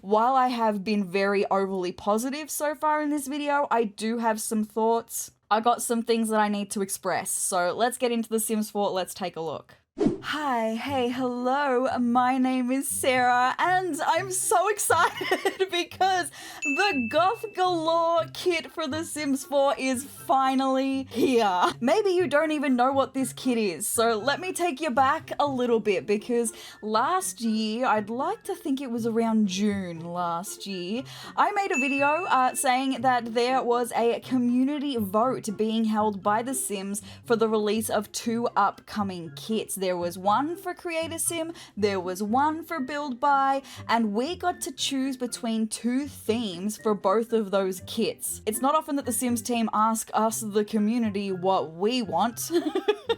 while I have been very overly positive so far in this video, I do have some thoughts. I got some things that I need to express. So let's get into The Sims 4. Let's take a look. Hi, hey, hello, my name is Sarah, and I'm so excited because the Goth Galore Kit for The Sims 4 is finally here. Maybe you don't even know what this kit is, so let me take you back a little bit, because last year, I'd like to think it was around June last year, I made a video saying that there was a community vote being held by The Sims for the release of 2 upcoming kits. There was one for Create a Sim, there was one for Build By, and we got to choose between 2 themes for both of those kits. It's not often that the Sims team ask us, the community, what we want.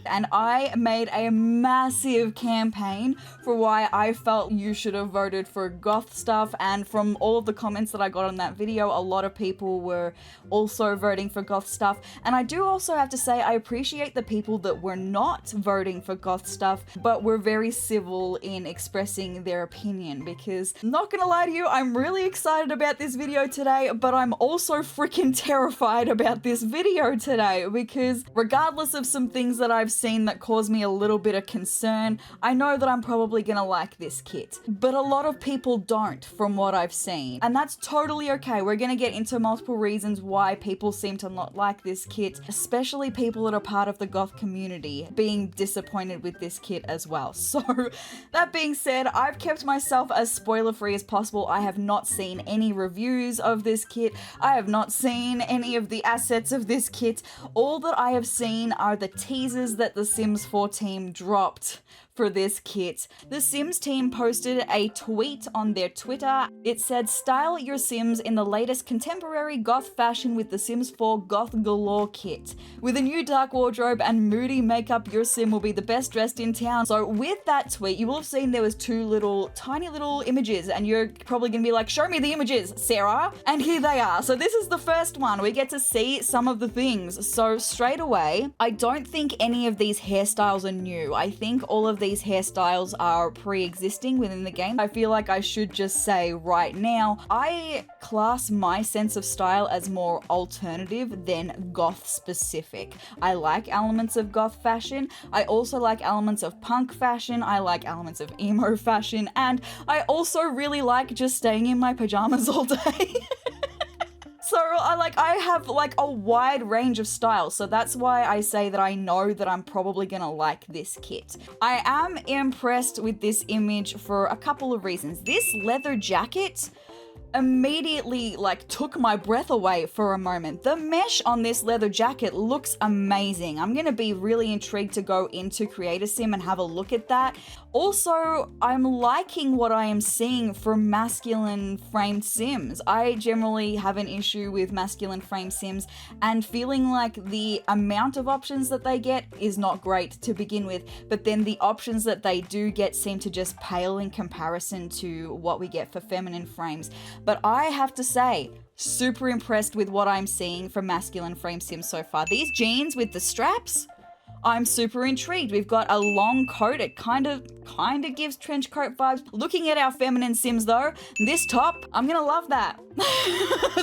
And I made a massive campaign for why I felt you should have voted for goth stuff, and from all of the comments that I got on that video, a lot of people were also voting for goth stuff. And I do also have to say I appreciate the people that were not voting for goth stuff, but were very civil in expressing their opinion, because not gonna lie to you, I'm really excited about this video today, but I'm also freaking terrified about this video today, because regardless of some things that I've seen that cause me a little bit of concern, I know that I'm probably gonna like this kit. But a lot of people don't, from what I've seen, and that's totally okay. We're gonna get into multiple reasons why people seem to not like this kit, especially people that are part of the goth community being disappointed with this kit as well. So that being said, I've kept myself as spoiler free as possible. I have not seen any reviews of this kit. I have not seen any of the assets of this kit. All that I have seen are the teasers that the Sims 4 team dropped for this kit. The Sims team posted a tweet on their Twitter. It said, "Style your Sims in the latest contemporary goth fashion with the Sims 4 Goth Galore Kit. With a new dark wardrobe and moody makeup, your Sim will be the best dressed in town." So with that tweet, you will have seen there was 2 tiny little images, and you're probably gonna be like, show me the images, Sarah. And here they are. So this is the first one. We get to see some of the things. So straight away, I don't think any of these hairstyles are new. I think all of these hairstyles are pre-existing within the game. I feel like I should just say right now, I class my sense of style as more alternative than goth specific. I like elements of goth fashion. I also like elements of punk fashion. I like elements of emo fashion. And I also really like just staying in my pajamas all day. So I have like a wide range of styles, so that's why I say that I know that I'm probably gonna like this kit. I am impressed with this image for a couple of reasons. This leather jacket immediately took my breath away for a moment. The mesh on this leather jacket looks amazing. I'm gonna be really intrigued to go into Create a Sim and have a look at that. Also, I'm liking what I am seeing from masculine framed Sims. I generally have an issue with masculine framed Sims and feeling like the amount of options that they get is not great to begin with, but then the options that they do get seem to just pale in comparison to what we get for feminine frames. But I have to say, super impressed with what I'm seeing from masculine frame Sims so far. These jeans with the straps, I'm super intrigued. We've got a long coat. It kind of gives trench coat vibes. Looking at our feminine Sims though, this top, I'm gonna love that.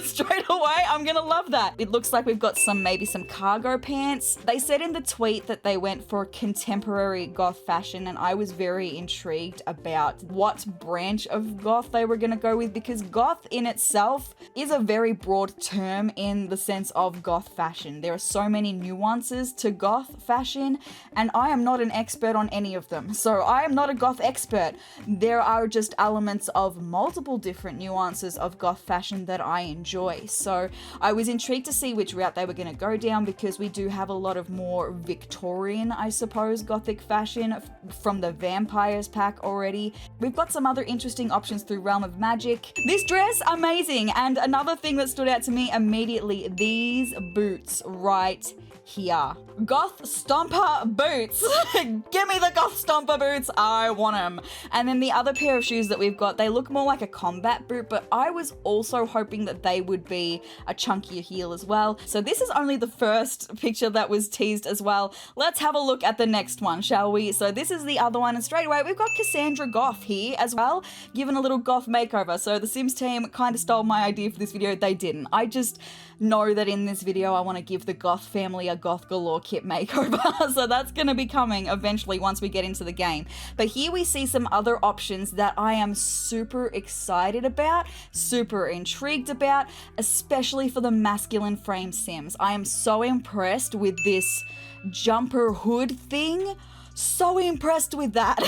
Straight away, I'm gonna love that. It looks like we've got maybe some cargo pants. They said in the tweet that they went for contemporary goth fashion, and I was very intrigued about what branch of goth they were gonna go with, because goth in itself is a very broad term in the sense of goth fashion. There are so many nuances to goth fashion, and I am not an expert on any of them. So I am not a goth expert. There are just elements of multiple different nuances of goth fashion that I enjoy. So I was intrigued to see which route they were going to go down, because we do have a lot of more Victorian, I suppose, gothic fashion from the Vampires pack already. We've got some other interesting options through Realm of Magic. This dress, amazing. And another thing that stood out to me immediately, these boots right here. Goth Stomper boots. Give me the Goth Stomper boots. I want them. And then the other pair of shoes that we've got, they look more like a combat boot, but I was also hoping that they would be a chunkier heel as well. So this is only the first picture that was teased as well. Let's have a look at the next one, shall we? So this is the other one, and straight away we've got Cassandra Goth here as well, given a little goth makeover. So the Sims team kind of stole my idea for this video. They didn't. I just know that in this video I want to give the Goth family a Goth Galore Kit makeover. So that's going to be coming eventually once we get into the game. But here we see some other options that I am super excited about, super intrigued about, especially for the masculine frame Sims. I am so impressed with this jumper hood thing. So impressed with that.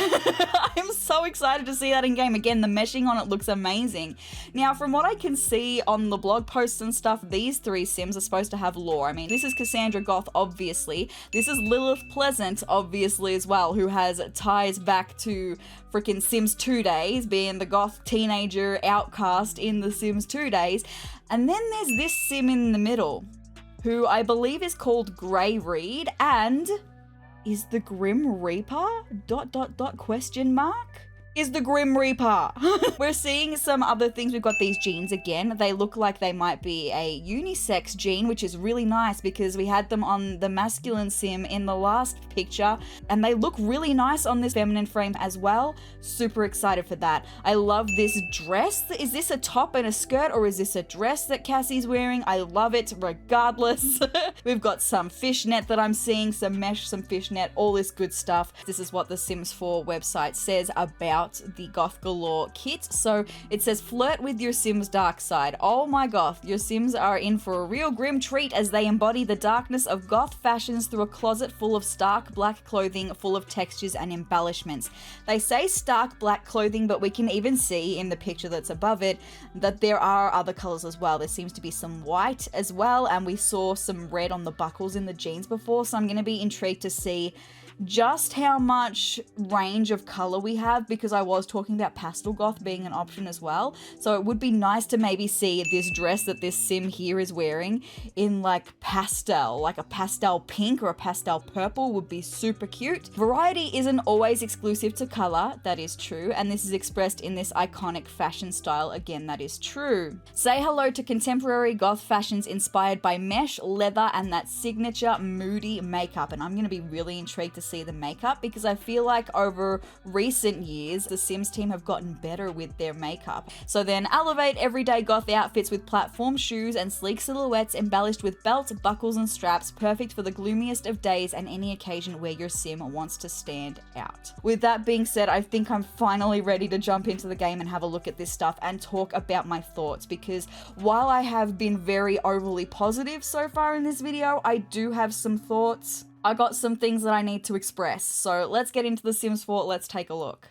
I'm so excited to see that in game. Again, the meshing on it looks amazing. Now, from what I can see on the blog posts and stuff, these three Sims are supposed to have lore. I mean, this is Cassandra Goth, obviously. This is Lilith Pleasant, obviously, as well, who has ties back to freaking Sims 2 days, being the goth teenager outcast in the Sims 2 days. And then there's this Sim in the middle, who I believe is called Grey Reed, and is the Grim Reaper? ... question mark? Is the Grim Reaper. We're seeing some other things. We've got these jeans again. They look like they might be a unisex jean, which is really nice because we had them on the masculine Sim in the last picture, and they look really nice on this feminine frame as well. Super excited for that. I love this dress. Is this a top and a skirt, or is this a dress that Cassie's wearing? I love it regardless. We've got some fishnet that I'm seeing, some mesh, some fishnet, all this good stuff. This is what the Sims 4 website says about the Goth Galore Kit. So it says, flirt with your Sims' dark side. Oh my goth, your Sims are in for a real grim treat as they embody the darkness of goth fashions through a closet full of stark black clothing full of textures and embellishments. They say stark black clothing, but we can even see in the picture that's above it that there are other colors as well. There seems to be some white as well, and we saw some red on the buckles in the jeans before, so I'm going to be intrigued to see just how much range of color we have, because I was talking about pastel goth being an option as well. So it would be nice to maybe see this dress that this Sim here is wearing in like pastel, like a pastel pink or a pastel purple would be super cute. Variety isn't always exclusive to color, that is true, and this is expressed in this iconic fashion style. Again, that is true. Say hello to contemporary goth fashions inspired by mesh, leather, and that signature moody makeup. And I'm going to be really intrigued to see the makeup, because I feel like over recent years the Sims team have gotten better with their makeup. So then elevate everyday goth outfits with platform shoes and sleek silhouettes embellished with belts, buckles, and straps, perfect for the gloomiest of days and any occasion where your Sim wants to stand out. With that being said, I think I'm finally ready to jump into the game and have a look at this stuff and talk about my thoughts, because while I have been very overly positive so far in this video, I do have some thoughts. I got some things that I need to express, so let's get into The Sims 4, let's take a look.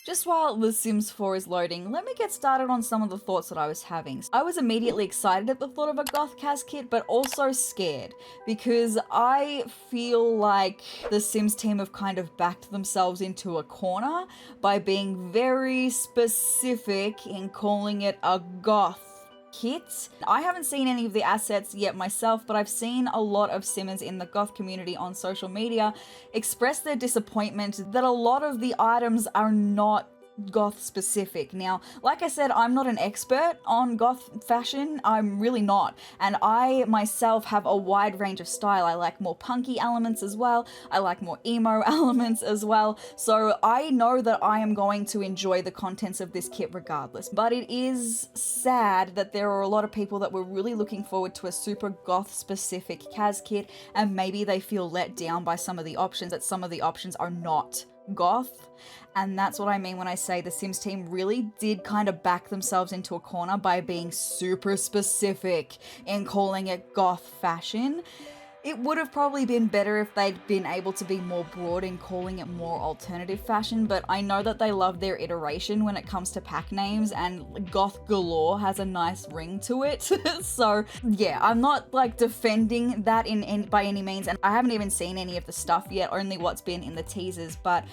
Just while The Sims 4 is loading, let me get started on some of the thoughts that I was having. I was immediately excited at the thought of a Goth Cas kit, but also scared, because I feel like the Sims team have kind of backed themselves into a corner by being very specific in calling it a goth kit. I haven't seen any of the assets yet myself, but I've seen a lot of Simmers in the goth community on social media express their disappointment that a lot of the items are not goth specific. Now, like I said, I'm not an expert on goth fashion. I'm really not. And I myself have a wide range of style. I like more punky elements as well. I like more emo elements as well. So I know that I am going to enjoy the contents of this kit regardless. But it is sad that there are a lot of people that were really looking forward to a super goth specific Cas kit, and maybe they feel let down by some of the options, that some of the options are not goth. And that's what I mean when I say the Sims team really did kind of back themselves into a corner by being super specific in calling it goth fashion. It would have probably been better if they'd been able to be more broad in calling it more alternative fashion, but I know that they love their iteration when it comes to pack names, and Goth Galore has a nice ring to it. So yeah, I'm not like defending that by any means, and I haven't even seen any of the stuff yet, only what's been in the teasers, but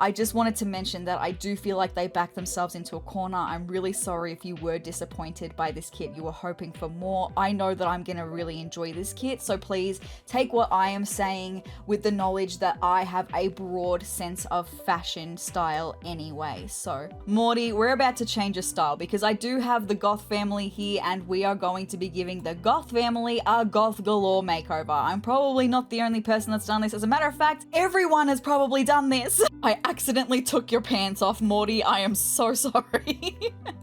I just wanted to mention that I do feel like they backed themselves into a corner. I'm really sorry if you were disappointed by this kit. You were hoping for more. I know that I'm gonna really enjoy this kit, so please take what I am saying with the knowledge that I have a broad sense of fashion style anyway. So, Morty, we're about to change a style because I do have the Goth family here and we are going to be giving the Goth family a Goth Galore makeover. I'm probably not the only person that's done this. As a matter of fact, everyone has probably done this. I accidentally took your pants off, Morty. I am so sorry.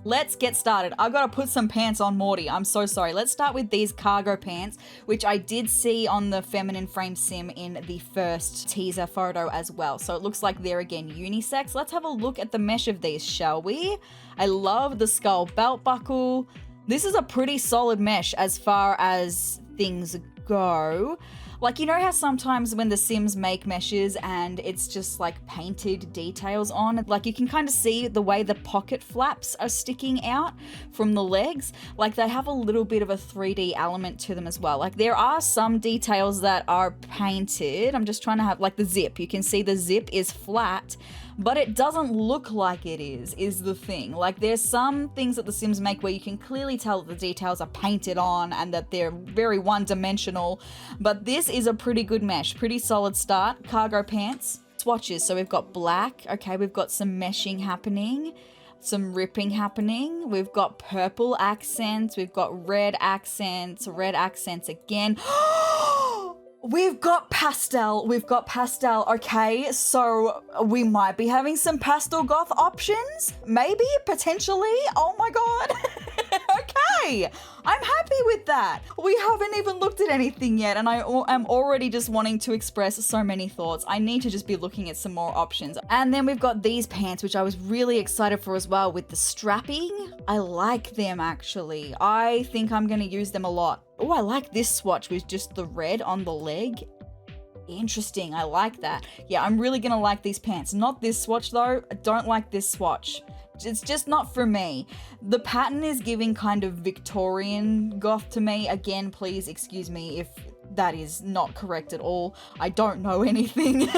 Let's get started. I've got to put some pants on Morty. I'm so sorry. Let's start with these cargo pants, which I did see on the feminine frame sim in the first teaser photo as well. So it looks like they're again unisex. Let's have a look at the mesh of these, shall we? I love the skull belt buckle. This is a pretty solid mesh as far as things go. Like, you know how sometimes when the Sims make meshes and it's just like painted details on, like you can kind of see the way the pocket flaps are sticking out from the legs. Like they have a little bit of a 3D element to them as well. Like there are some details that are painted. I'm just trying to have like the zip. You can see the zip is flat, but it doesn't look like it is the thing. Like there's some things that the Sims make where you can clearly tell that the details are painted on and that they're very one-dimensional, but this is a pretty good mesh, pretty solid start. Cargo pants. Swatches, so we've got black, okay, we've got some meshing happening, some ripping happening, we've got purple accents, we've got red accents again. We've got pastel, okay, so we might be having some pastel goth options, maybe, potentially, oh my god, okay, I'm happy with that. We haven't even looked at anything yet, and I am already just wanting to express so many thoughts. I need to just be looking at some more options. And then we've got these pants, which I was really excited for as well, with the strapping. I like them, actually. I think I'm gonna use them a lot. Oh, I like this swatch with just the red on the leg. Interesting, I like that. Yeah, I'm really gonna like these pants. Not this swatch though, I don't like this swatch. It's just not for me. The pattern is giving kind of Victorian goth to me. Again, please excuse me if that is not correct at all. I don't know anything.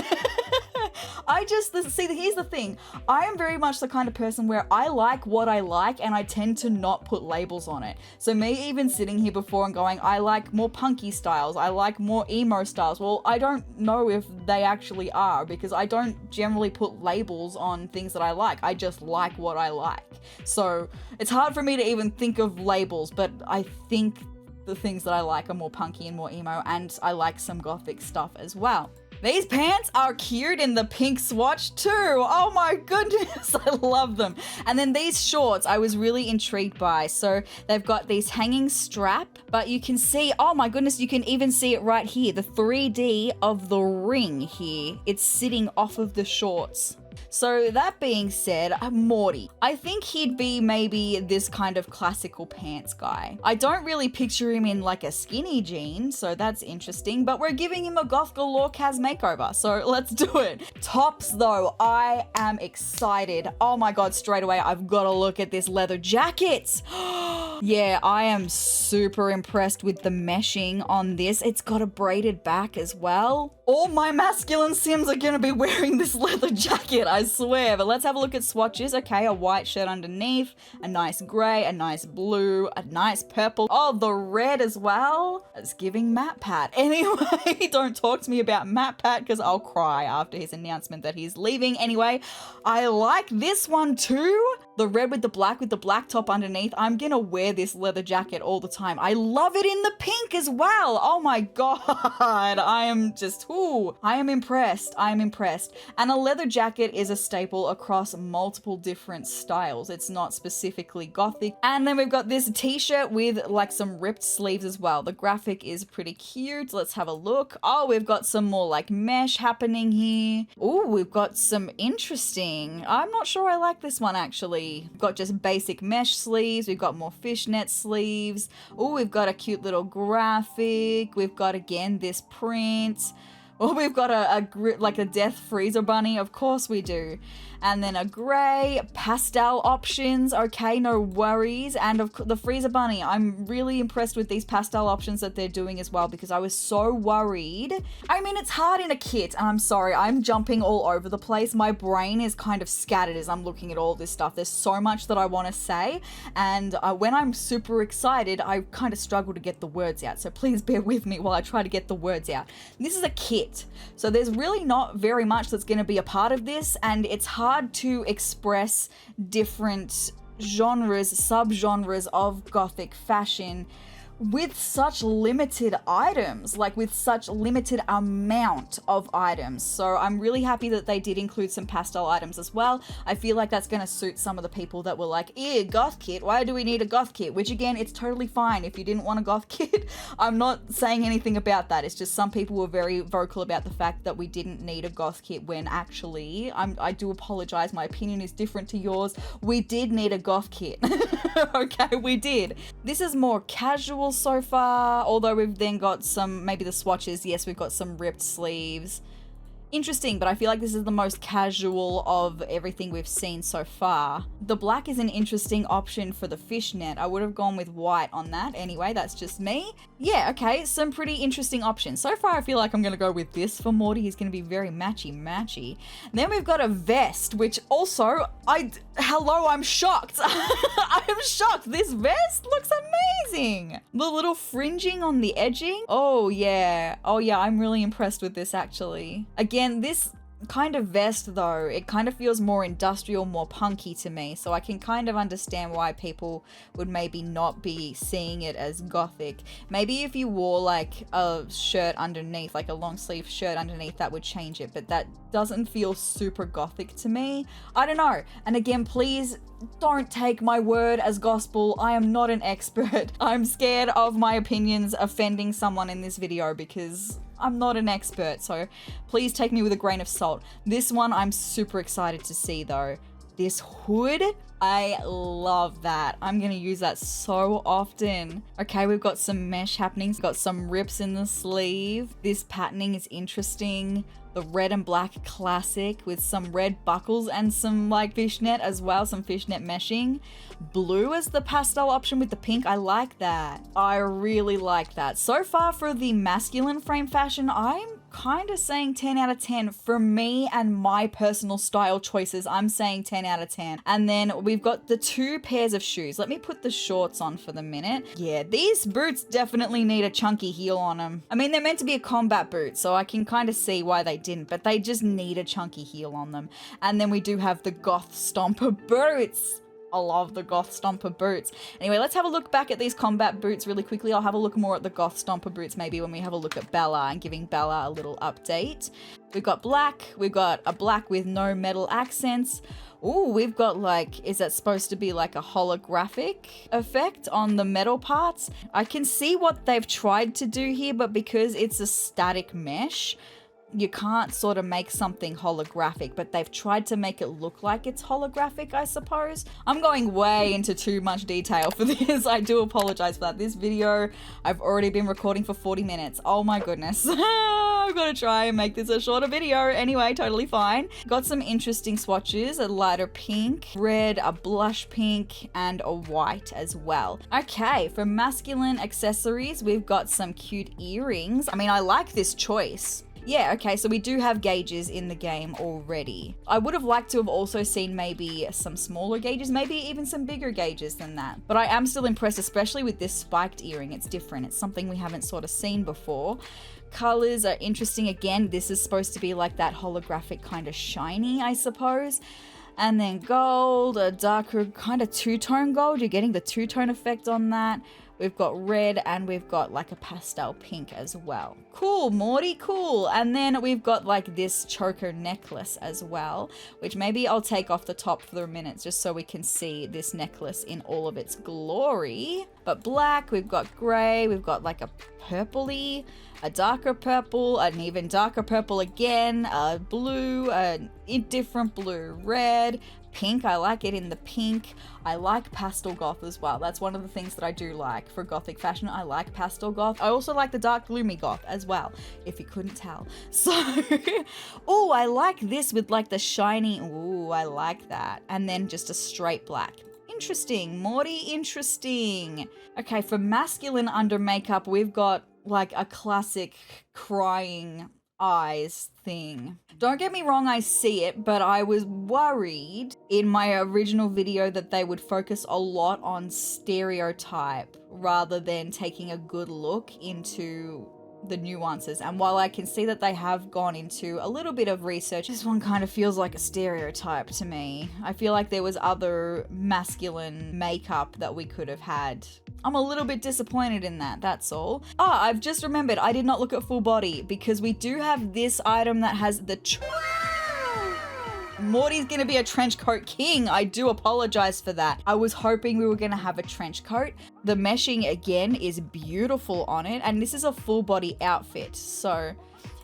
See, here's the thing. I am very much the kind of person where I like what I like and I tend to not put labels on it. So me even sitting here before and going, I like more punky styles, I like more emo styles. Well, I don't know if they actually are because I don't generally put labels on things that I like. I just like what I like. So it's hard for me to even think of labels, but I think the things that I like are more punky and more emo, and I like some gothic stuff as well. These pants are cute in the pink swatch too. Oh my goodness, I love them. And then these shorts I was really intrigued by. So they've got these hanging strap, but you can see, oh my goodness, you can even see it right here. The 3D of the ring here. It's sitting off of the shorts. So that being said, Morty, I think he'd be maybe this kind of classical pants guy. I don't really picture him in like a skinny jean, so that's interesting, but we're giving him a Goth Galore Kaz makeover, so let's do it. Tops though, I am excited. Oh my god, straight away, I've got to look at this leather jacket. Yeah, I am super impressed with the meshing on this. It's got a braided back as well. All my masculine Sims are gonna be wearing this leather jacket, I swear. But let's have a look at swatches. Okay, a white shirt underneath, a nice grey, a nice blue, a nice purple. Oh, the red as well. It's giving Matt Pat. Anyway, don't talk to me about Matt Pat because I'll cry after his announcement that he's leaving. Anyway, I like this one too. The red with the black top underneath. I'm gonna wear this leather jacket all the time. I love it in the pink as well. Oh my god. I am just, ooh, I am impressed. I am impressed. And a leather jacket is a staple across multiple different styles. It's not specifically gothic. And then we've got this t-shirt with like some ripped sleeves as well. The graphic is pretty cute. Let's have a look. Oh, we've got some more like mesh happening here. Ooh, we've got some interesting. I'm not sure I like this one actually. We've got just basic mesh sleeves. We've got more fishnet sleeves. Oh, we've got a cute little graphic. We've got again this print. Oh, we've got like a death freezer bunny. Of course we do. and then a grey, pastel options, okay, no worries, and the Freezer Bunny. I'm really impressed with these pastel options that they're doing as well, because I was so worried. I mean, it's hard in a kit, and I'm sorry, I'm jumping all over the place. My brain is kind of scattered as I'm looking at all this stuff. There's so much that I want to say, and when I'm super excited, I kind of struggle to get the words out, so please bear with me while I try to get the words out. This is a kit, so there's really not very much that's going to be a part of this, and it's hard to express different genres, subgenres of Gothic fashion with such limited items, like with such limited amount of items. So I'm really happy that they did include some pastel items as well. I feel like that's going to suit some of the people that were like, ew, goth kit, why do we need a goth kit? Which again, it's totally fine if you didn't want a goth kit. I'm not saying anything about that. It's just some people were very vocal about the fact that we didn't need a goth kit, when actually, I do apologize, my opinion is different to yours. We did need a goth kit. Okay, we did. This is more casual so far, although we've then got some, maybe the swatches, yes, we've got some ripped sleeves. Interesting, but I feel like this is the most casual of everything we've seen so far. The black is an interesting option for the fishnet. I would have gone with white on that. Anyway, that's just me. Yeah, okay, some pretty interesting options. So far, I feel like I'm going to go with this for Morty. He's going to be very matchy-matchy. Then we've got a vest, which also, hello, I'm shocked. I'm shocked. This vest looks amazing. The little fringing on the edging. Oh, yeah, I'm really impressed with this, actually. Again, this kind of vest though, it kind of feels more industrial, more punky to me, so I can kind of understand why people would maybe not be seeing it as gothic. Maybe if you wore like a shirt underneath, like a long sleeve shirt underneath, that would change it, but that doesn't feel super gothic to me. I don't know. And again, please don't take my word as gospel. I am not an expert. I'm scared of my opinions offending someone in this video because I'm not an expert, so please take me with a grain of salt. This one I'm super excited to see though. This hood, I love that. I'm gonna use that so often. Okay, we've got some mesh happenings, got some rips in the sleeve. This patterning is interesting. The red and black classic with some red buckles and some like fishnet as well, some fishnet meshing. Blue as the pastel option with the pink, I like that. I really like that. So far for the masculine frame fashion, I'm kind of saying 10 out of 10 for me and my personal style choices. I'm saying 10 out of 10. And then we've got the two pairs of shoes. Let me put the shorts on for the minute. Yeah, these boots definitely need a chunky heel on them. I mean, they're meant to be a combat boot, so I can kind of see why they didn't, but they just need a chunky heel on them. And then we do have the Goth Stomper boots. I love the Goth Stomper boots. Anyway, let's have a look back at these combat boots really quickly. I'll have a look more at the Goth Stomper boots maybe when we have a look at Bella and giving Bella a little update. We've got black. We've got a black with no metal accents. Ooh, we've got like, is that supposed to be like a holographic effect on the metal parts? I can see what they've tried to do here, but because it's a static mesh, you can't sort of make something holographic, but they've tried to make it look like it's holographic, I suppose. I'm going way into too much detail for this. I do apologize for that. This video, I've already been recording for 40 minutes. Oh my goodness. I've got to try and make this a shorter video. Anyway, totally fine. Got some interesting swatches, a lighter pink, red, a blush pink, and a white as well. Okay, for masculine accessories, we've got some cute earrings. I mean, I like this choice. Yeah, okay, so we do have gauges in the game already. I would have liked to have also seen maybe some smaller gauges, maybe even some bigger gauges than that. But I am still impressed, especially with this spiked earring. It's different. It's something we haven't sort of seen before. Colors are interesting. Again, this is supposed to be like that holographic kind of shiny, I suppose. And then gold, a darker kind of two-tone gold. You're getting the two-tone effect on that. We've got red and we've got like a pastel pink as well. Cool, Morty, cool. And then we've got like this choker necklace as well, which maybe I'll take off the top for a minute just so we can see this necklace in all of its glory. But black, we've got gray, we've got like a purpley, a darker purple, an even darker purple again, a blue, a different blue, red, pink. I like it in the pink. I like pastel goth as well. That's one of the things that I do like for Gothic fashion. I like pastel goth. I also like the dark gloomy goth as well, if you couldn't tell. So, oh, I like this with like the shiny, ooh, I like that. And then just a straight black. Interesting, Morty, interesting. Okay, for masculine under makeup, we've got like a classic crying eyes thing. Don't get me wrong, I see it, but I was worried in my original video that they would focus a lot on stereotype rather than taking a good look into the nuances. And while I can see that they have gone into a little bit of research, this one kind of feels like a stereotype to me. I feel like there was other masculine makeup that we could have had. I'm a little bit disappointed in that, that's all. Ah, I've just remembered, I did not look at full body because we do have this item that has the Morty's gonna be a trench coat king. I do apologize for that. I was hoping we were gonna have a trench coat. The meshing again is beautiful on it, and this is a full body outfit, so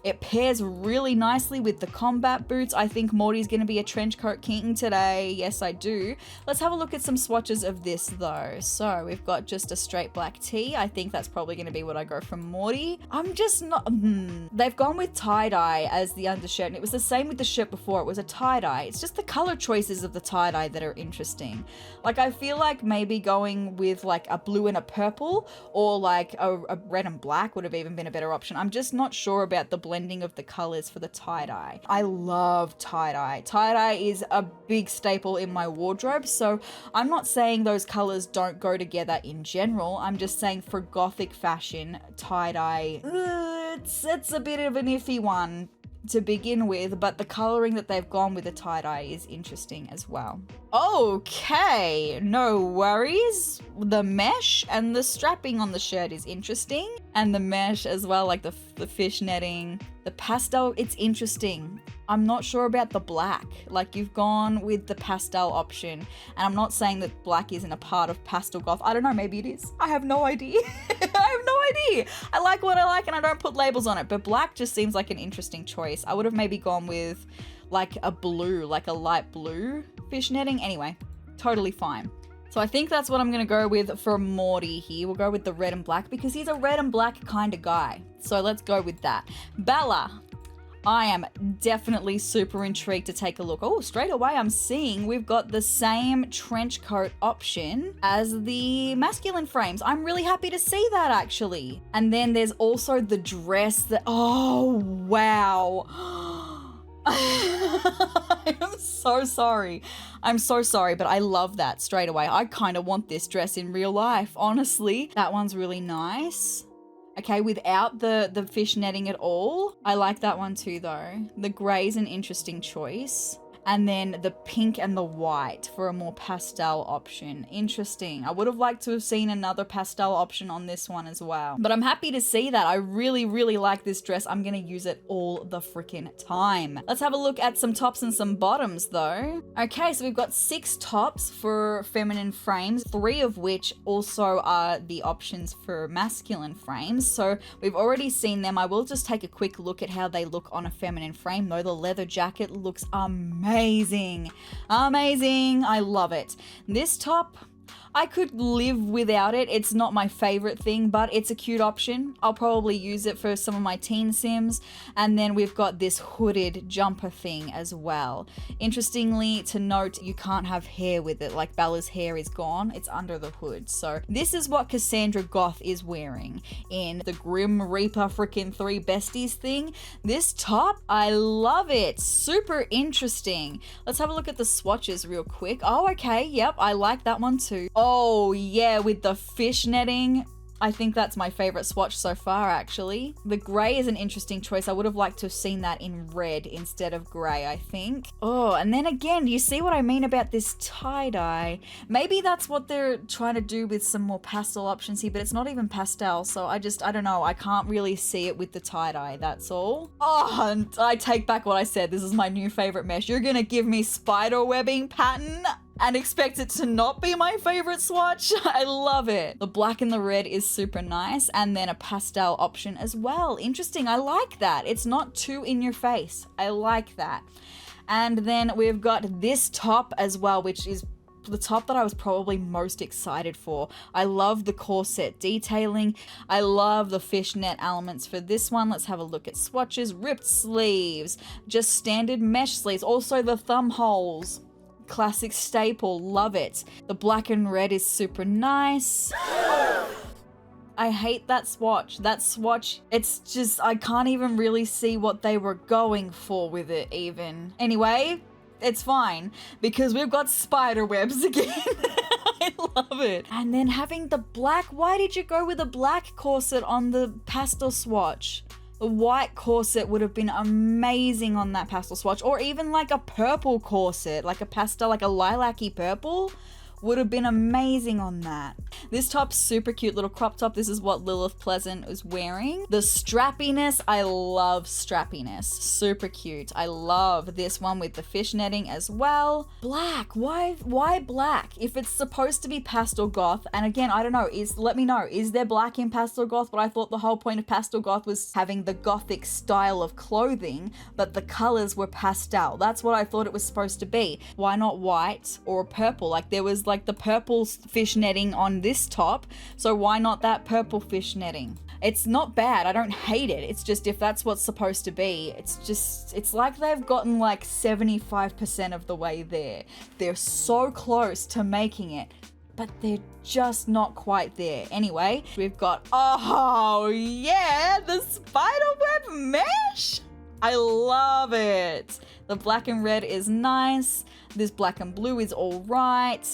it pairs really nicely with the combat boots. I think Morty's gonna be a trench coat king today. Yes, I do. Let's have a look at some swatches of this though. So we've got just a straight black tee. I think that's probably gonna be what I go for Morty. I'm just not, They've gone with tie-dye as the undershirt, and it was the same with the shirt before. It was a tie-dye. It's just the color choices of the tie-dye that are interesting. Like, I feel like maybe going with like a blue and a purple, or like a red and black would have even been a better option. I'm just not sure about the blending of the colors for the tie-dye. I love tie-dye. Tie-dye is a big staple in my wardrobe, so I'm not saying those colors don't go together in general. I'm just saying for Gothic fashion, tie-dye, it's a bit of an iffy one to begin with, but the coloring that they've gone with the tie-dye is interesting as well. Okay, no worries. The mesh and the strapping on the shirt is interesting, and the mesh as well, like the fish netting, the pastel, it's interesting. I'm not sure about the black. Like, you've gone with the pastel option, and I'm not saying that black isn't a part of pastel goth. I don't know, maybe it is. I have no idea. I have no idea. I like what I like and I don't put labels on it, but black just seems like an interesting choice. I would have maybe gone with like a blue, like a light blue fish netting. Anyway, totally fine. So I think that's what I'm gonna go with for Morty here. We'll go with the red and black because he's a red and black kind of guy. So let's go with that. Bella, I am definitely super intrigued to take a look. Oh, straight away I'm seeing we've got the same trench coat option as the masculine frames. I'm really happy to see that actually. And then there's also the dress that, oh, wow. I'm so sorry. I'm so sorry, but I love that straight away. I kind of want this dress in real life, honestly. That one's really nice. Okay, without the fish netting at all. I like that one too though. The grey's an interesting choice. And then the pink and the white for a more pastel option. Interesting. I would have liked to have seen another pastel option on this one as well. But I'm happy to see that. I really, really like this dress. I'm gonna use it all the freaking time. Let's have a look at some tops and some bottoms though. Okay, so we've got 6 tops for feminine frames, 3 of which also are the options for masculine frames. So we've already seen them. I will just take a quick look at how they look on a feminine frame though. The leather jacket looks amazing. Amazing. I love it. This top, I could live without it. It's not my favorite thing, but it's a cute option. I'll probably use it for some of my teen sims. And then we've got this hooded jumper thing as well. Interestingly to note, you can't have hair with it. Like Bella's hair is gone. It's under the hood. So this is what Cassandra Goth is wearing in the Grim Reaper frickin' 3 besties thing. This top, I love it. Super interesting. Let's have a look at the swatches real quick. Oh, okay. Yep. I like that one too. Oh yeah, with the fish netting. I think that's my favorite swatch so far actually. The grey is an interesting choice. I would have liked to have seen that in red instead of grey, I think. Oh, and then again, do you see what I mean about this tie-dye? Maybe that's what they're trying to do with some more pastel options here, but it's not even pastel, so I don't know. I can't really see it with the tie-dye, that's all. Oh, and I take back what I said. This is my new favorite mesh. You're gonna give me spider webbing pattern and expect it to not be my favorite swatch? I love it. The black and the red is super nice, and then a pastel option as well. Interesting, I like that. It's not too in your face. I like that. And then we've got this top as well, which is the top that I was probably most excited for. I love the corset detailing. I love the fishnet elements for this one. Let's have a look at swatches. Ripped sleeves, just standard mesh sleeves. Also the thumb holes. Classic staple, love it. The black and red is super nice. I hate that swatch. That swatch, it's just, I can't even really see what they were going for with it even. Anyway, it's fine because we've got spider webs again. I love it. And then having the black, why did you go with a black corset on the pastel swatch? The white corset would have been amazing on that pastel swatch, or even like a purple corset, like a pastel, like a lilac-y purple. Would have been amazing on that. This top's super cute little crop top. This is what Lilith Pleasant is wearing. The strappiness, I love strappiness. Super cute. I love this one with the fishnetting as well. Black, why black? If it's supposed to be pastel goth, and again, I don't know, let me know, is there black in pastel goth? But I thought the whole point of pastel goth was having the gothic style of clothing, but the colors were pastel. That's what I thought it was supposed to be. Why not white or purple? Like there was like the purple fishnetting on this top, so why not that purple fishnetting? It's not bad, I don't hate it. It's just if that's what's supposed to be, it's like they've gotten like 75% of the way there. They're so close to making it, but they're just not quite there. Anyway, we've got, oh yeah, the spiderweb mesh. I love it. The black and red is nice. This black and blue is all right.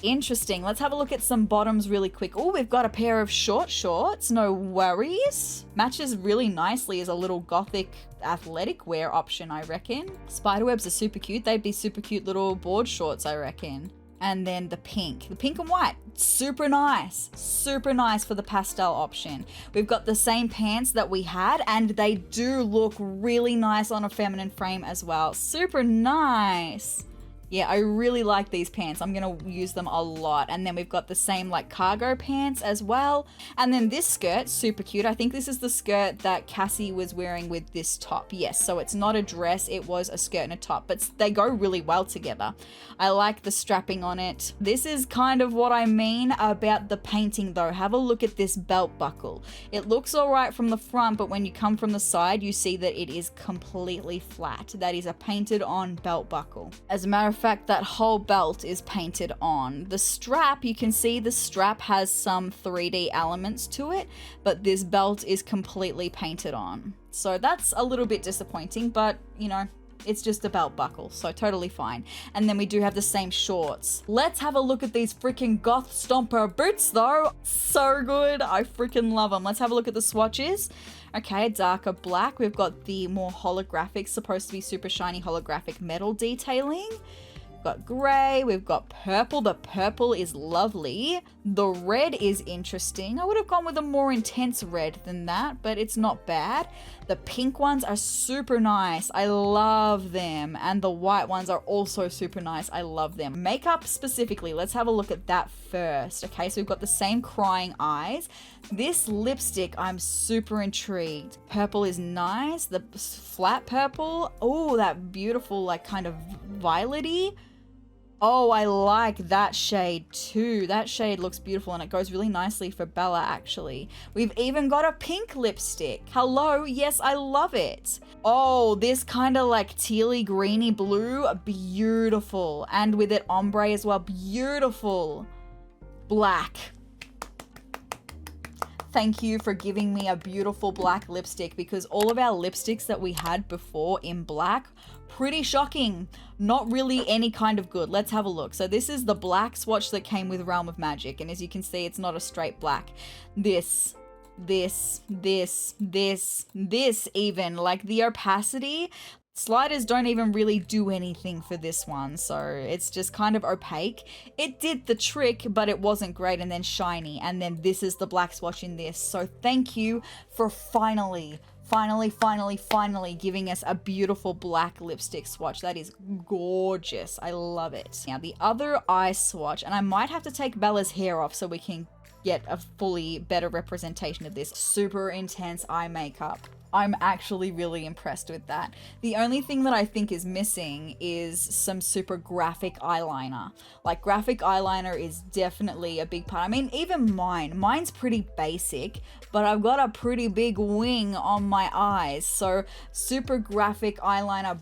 Interesting. Let's have a look at some bottoms really quick. Oh, we've got a pair of short shorts. No worries. Matches really nicely as a little gothic athletic wear option, I reckon. Spiderwebs are super cute. They'd be super cute little board shorts, I reckon. And then the pink and white, super nice for the pastel option. We've got the same pants that we had, and they do look really nice on a feminine frame as well. Super nice. Yeah, I really like these pants. I'm gonna use them a lot. And then we've got the same like cargo pants as well. And then this skirt, super cute. I think this is the skirt that Cassie was wearing with this top. Yes, so it's not a dress, it was a skirt and a top, but they go really well together. I like the strapping on it. This is kind of what I mean about the painting though. Have a look at this belt buckle. It looks all right from the front, but when you come from the side, you see that it is completely flat. That is a painted on belt buckle. As a matter of fact, that whole belt is painted on. The strap, you can see the strap has some 3D elements to it, but this belt is completely painted on. So that's a little bit disappointing, but you know, it's just a belt buckle, so totally fine. And then we do have the same shorts. Let's have a look at these freaking Goth Stomper boots though. So good, I freaking love them. Let's have a look at the swatches. Okay, darker black. We've got the more holographic, supposed to be super shiny holographic metal detailing. We've got grey, we've got purple. The purple is lovely. The red is interesting. I would have gone with a more intense red than that, but it's not bad. The pink ones are super nice. I love them. And the white ones are also super nice. I love them. Makeup specifically, let's have a look at that first. Okay, so we've got the same crying eyes. This lipstick, I'm super intrigued. Purple is nice. The flat purple. Oh, that beautiful, like kind of violet-y. Oh, I like that shade too. That shade looks beautiful and it goes really nicely for Bella actually. We've even got a pink lipstick. Hello, yes, I love it. Oh, this kind of like tealy greeny blue, beautiful. And with it ombre as well, beautiful. Black. Thank you for giving me a beautiful black lipstick, because all of our lipsticks that we had before in black, pretty shocking. Not really any kind of good. Let's have a look. So this is the black swatch that came with Realm of Magic, and as you can see, it's not a straight black. This even, like the opacity, sliders don't even really do anything for this one, so it's just kind of opaque. It did the trick, but it wasn't great. And then shiny, and then this is the black swatch in this. So thank you for finally giving us a beautiful black lipstick swatch. That is gorgeous. I love it. Now the other eye swatch, and I might have to take Bella's hair off so we can get a fully better representation of this super intense eye makeup. I'm actually really impressed with that. The only thing that I think is missing is some super graphic eyeliner. Like, graphic eyeliner is definitely a big part. I mean, even mine's pretty basic, but I've got a pretty big wing on my eyes. So super graphic eyeliner,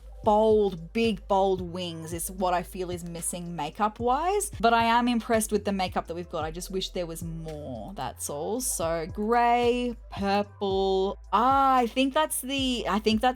big bold wings is what I feel is missing makeup wise, but I am impressed with the makeup that we've got. I just wish there was more, that's all. So grey, purple, I think that's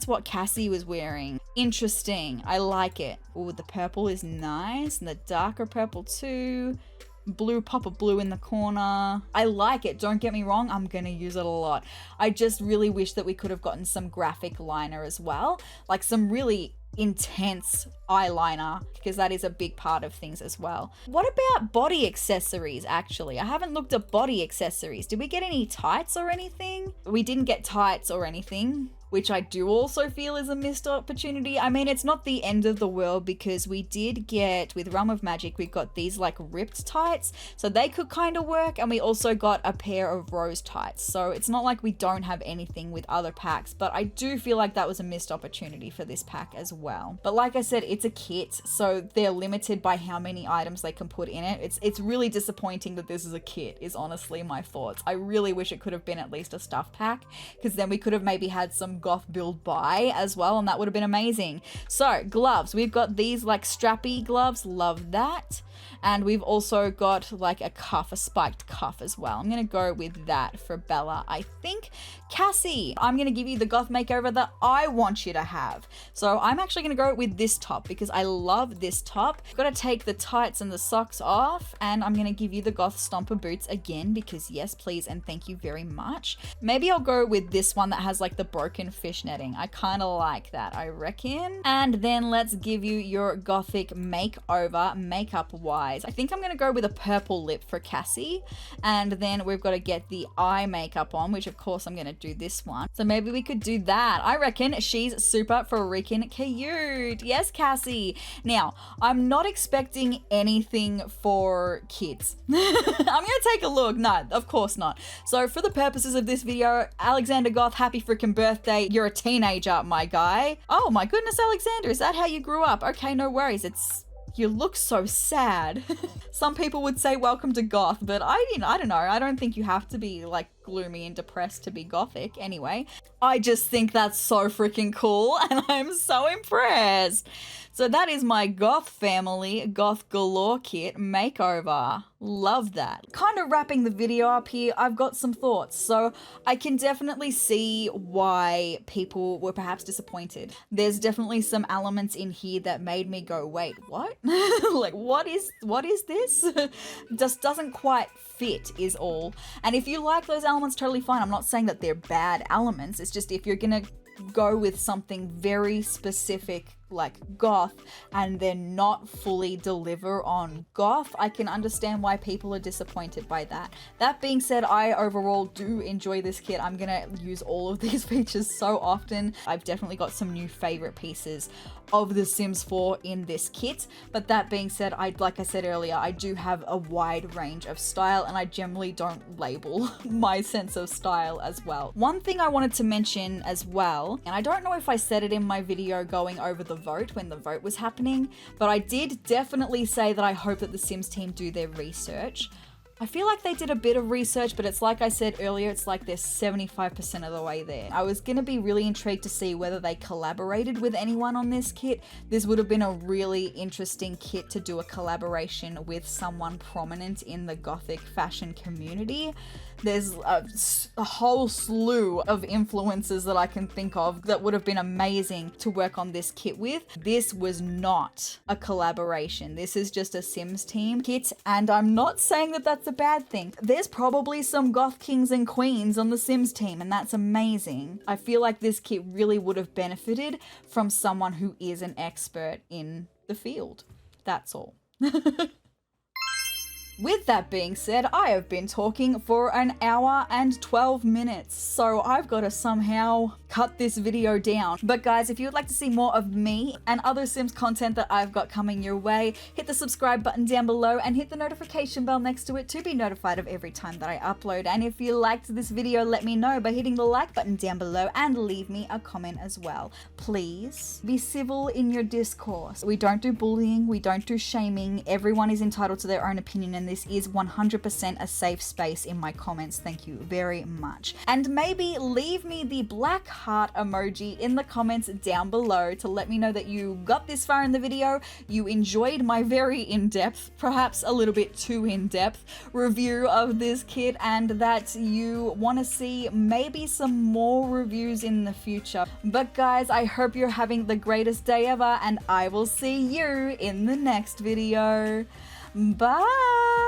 what Cassie was wearing. Interesting, I like it. Oh, the purple is nice, and the darker purple too. Blue, pop of blue in the corner. I like it, don't get me wrong, I'm gonna use it a lot. I just really wish that we could have gotten some graphic liner as well, like some really intense eyeliner, because that is a big part of things as well. What about body accessories? Actually, I haven't looked at body accessories. Did we get any tights or anything? We didn't get tights or anything, which I do also feel is a missed opportunity. I mean, it's not the end of the world, because we did get, with Realm of Magic, we got these like ripped tights, so they could kind of work, and we also got a pair of rose tights, so it's not like we don't have anything with other packs, but I do feel like that was a missed opportunity for this pack as well. But like I said, it's a kit, so they're limited by how many items they can put in it. It's really disappointing that this is a kit, is honestly my thoughts. I really wish it could have been at least a stuff pack, because then we could have maybe had some goth build buy as well, and that would have been amazing. So gloves, we've got these like strappy gloves, love that. And we've also got like a cuff, a spiked cuff as well. I'm gonna go with that for Bella, I think. Cassie, I'm gonna give you the goth makeover that I want you to have. So I'm actually gonna go with this top, because I love this top. I've got to take the tights and the socks off, and I'm gonna give you the goth stomper boots again, because yes, please, and thank you very much. Maybe I'll go with this one that has like the broken fishnetting. I kind of like that, I reckon. And then let's give you your gothic makeover makeup wise. I think I'm gonna go with a purple lip for Cassie, and then we've got to get the eye makeup on, which of course I'm gonna do this one. So maybe we could do that. I reckon she's super freaking cute. Yes, Cassie. Now, I'm not expecting anything for kids. I'm gonna take a look. No, of course not. So for the purposes of this video, Alexander Goth, happy freaking birthday. You're a teenager, my guy. Oh my goodness, Alexander, is that how you grew up? Okay, no worries. You look so sad. Some people would say welcome to goth, but I don't know. I don't think you have to be like gloomy and depressed to be gothic anyway. I just think that's so freaking cool, and I'm so impressed. So that is my goth family Goth Galore Kit makeover. Love that. Kind of wrapping the video up here, I've got some thoughts. So I can definitely see why people were perhaps disappointed. There's definitely some elements in here that made me go, wait, what? Like, what is this? Just doesn't quite fit is all. And if you like those elements, totally fine. I'm not saying that they're bad elements. It's just if you're gonna go with something very specific like goth and then not fully deliver on goth, I can understand why people are disappointed by that. That being said, I overall do enjoy this kit. I'm gonna use all of these features so often. I've definitely got some new favorite pieces of The Sims 4 in this kit, but that being said, like I said earlier, I do have a wide range of style, and I generally don't label my sense of style as well. One thing I wanted to mention as well, and I don't know if I said it in my video going over the vote when the vote was happening, but I did definitely say that I hope that the Sims team do their research. I feel like they did a bit of research, but it's like I said earlier, it's like they're 75% of the way there. I was gonna be really intrigued to see whether they collaborated with anyone on this kit. This would have been a really interesting kit to do a collaboration with someone prominent in the Gothic fashion community. There's a whole slew of influencers that I can think of that would have been amazing to work on this kit with. This was not a collaboration. This is just a Sims team kit, and I'm not saying that that's a bad thing. There's probably some goth kings and queens on the Sims team, and that's amazing. I feel like this kit really would have benefited from someone who is an expert in the field. That's all. With that being said, I have been talking for an hour and 12 minutes, so I've got to somehow cut this video down. But guys, if you would like to see more of me and other Sims content that I've got coming your way, hit the subscribe button down below and hit the notification bell next to it to be notified of every time that I upload. And if you liked this video, let me know by hitting the like button down below and leave me a comment as well. Please be civil in your discourse. We don't do bullying, we don't do shaming. Everyone is entitled to their own opinion, and this is 100% a safe space in my comments. Thank you very much. And maybe leave me the black heart emoji in the comments down below to let me know that you got this far in the video, you enjoyed my very in-depth, perhaps a little bit too in-depth review of this kit, and that you want to see maybe some more reviews in the future. But guys, I hope you're having the greatest day ever, and I will see you in the next video. Bye!